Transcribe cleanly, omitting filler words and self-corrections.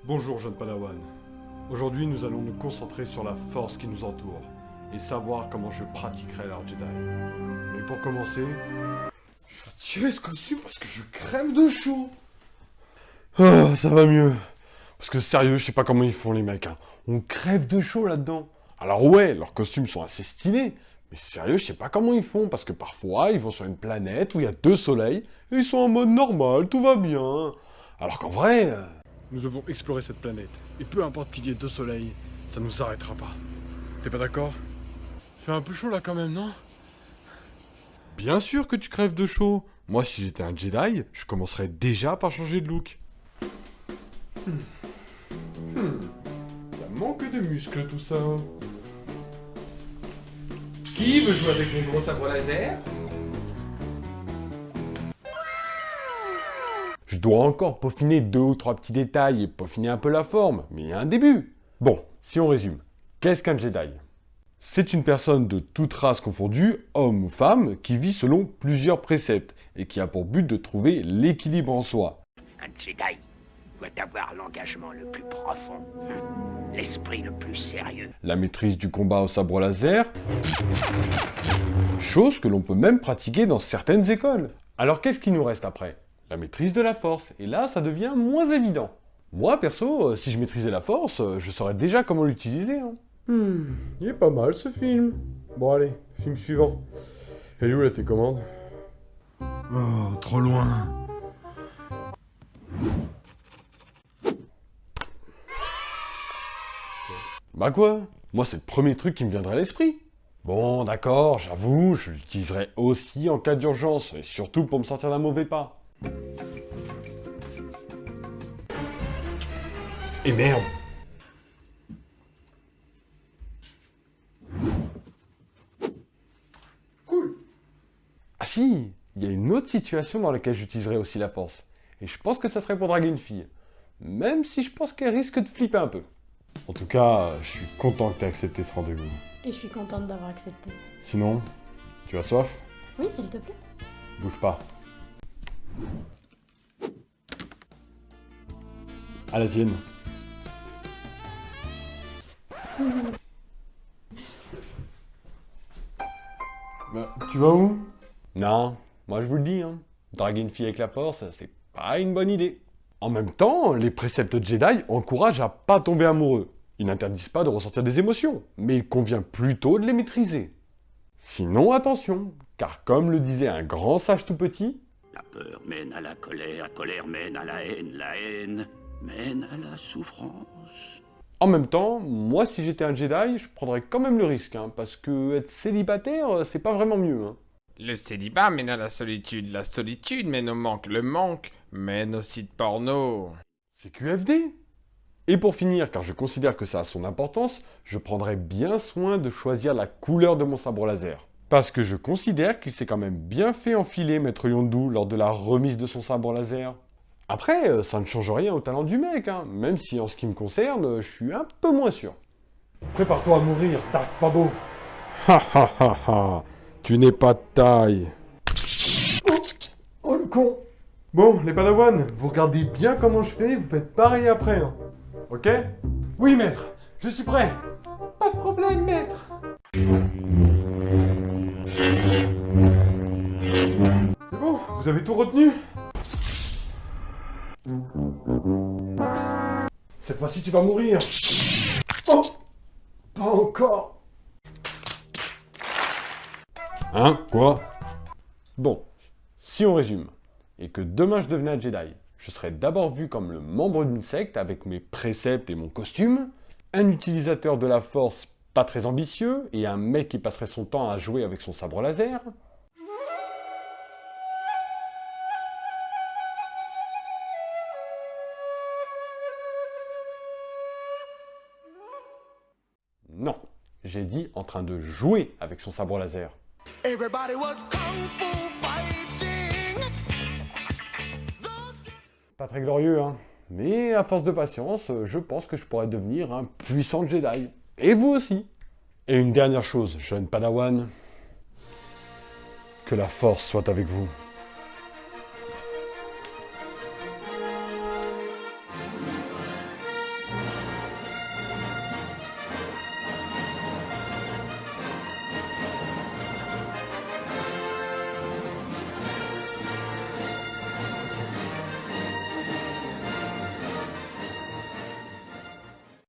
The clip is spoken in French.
Bonjour jeune Padawan. Aujourd'hui nous allons nous concentrer sur la force qui nous entoure et savoir comment je pratiquerai l'art Jedi. Mais pour commencer, je vais tirer ce costume parce que je crève de chaud. Ah, ça va mieux. Parce que sérieux, je sais pas comment ils font les mecs. On crève de chaud là-dedans. Alors ouais, leurs costumes sont assez stylés. Mais sérieux, je sais pas comment ils font, parce que parfois, ils vont sur une planète où il y a 2 soleils, et ils sont en mode normal, tout va bien. Alors qu'en vrai... Nous devons explorer cette planète, et peu importe qu'il y ait 2 soleils, ça nous arrêtera pas. T'es pas d'accord? Fait un peu chaud là quand même, non? Bien sûr que tu crèves de chaud. Moi, si j'étais un Jedi, je commencerais déjà par changer de look. Ça manque de muscles tout ça. Qui veut jouer avec mon gros sabre laser? Je dois encore peaufiner 2 ou 3 petits détails et peaufiner un peu la forme, mais il y a un début. Bon, si on résume, qu'est-ce qu'un Jedi? C'est une personne de toute race confondue, homme ou femme, qui vit selon plusieurs préceptes et qui a pour but de trouver l'équilibre en soi. Un Jedi doit avoir l'engagement le plus profond, l'esprit le plus sérieux. La maîtrise du combat au sabre laser, chose que l'on peut même pratiquer dans certaines écoles. Alors qu'est-ce qui nous reste après? La maîtrise de la force, et là ça devient moins évident. Moi perso, si je maîtrisais la force, je saurais déjà comment l'utiliser. Il est pas mal ce film. Bon allez, film suivant. Elle est où la télécommande? Oh, trop loin. Bah quoi? Moi c'est le premier truc qui me viendrait à l'esprit. Bon d'accord, j'avoue, je l'utiliserai aussi en cas d'urgence, et surtout pour me sortir d'un mauvais pas. Et merde! Cool! Ah si! Il y a une autre situation dans laquelle j'utiliserai aussi la force. Et je pense que ça serait pour draguer une fille. Même si je pense qu'elle risque de flipper un peu. En tout cas, je suis content que tu aies accepté ce rendez-vous. Et je suis contente d'avoir accepté. Sinon, tu as soif? Oui, s'il te plaît. Bouge pas. À la tienne. Bah, tu vas où? Non, moi je vous le dis, draguer une fille avec la force, c'est pas une bonne idée. En même temps, les préceptes Jedi encouragent à pas tomber amoureux. Ils n'interdisent pas de ressentir des émotions, mais il convient plutôt de les maîtriser. Sinon, attention, car comme le disait un grand sage tout petit, La peur mène à la colère mène à la haine mène à la souffrance. en même temps, moi si j'étais un Jedi, je prendrais quand même le risque, parce que être célibataire, c'est pas vraiment mieux. Le célibat mène à la solitude mène au manque, le manque mène au site porno. C'est QFD. Et pour finir, car je considère que ça a son importance, je prendrai bien soin de choisir la couleur de mon sabre laser. Parce que je considère qu'il s'est quand même bien fait enfiler Maître Yondu lors de la remise de son sabre laser. Après, ça ne change rien au talent du mec, même si en ce qui me concerne, je suis un peu moins sûr. Prépare-toi à mourir, Dark Pabo. Ha ha ha ha, tu n'es pas de taille. Oh le con. Bon, les Padawan, vous regardez bien comment je fais, vous faites pareil après. Ok? Oui, maître, je suis prêt. Pas de problème, maître. C'est bon, vous avez tout retenu? Cette fois-ci, tu vas mourir. Oh! Pas encore. Hein? Quoi? Bon, si on résume, et que demain je devenais un Jedi, je serais d'abord vu comme le membre d'une secte avec mes préceptes et mon costume, un utilisateur de la force pas très ambitieux, et un mec qui passerait son temps à jouer avec son sabre laser. Non, j'ai dit en train de jouer avec son sabre laser. Everybody was kung fu fighting. Pas très glorieux, mais à force de patience, je pense que je pourrais devenir un puissant Jedi. Et vous aussi. Et une dernière chose, jeune Padawan. Que la force soit avec vous.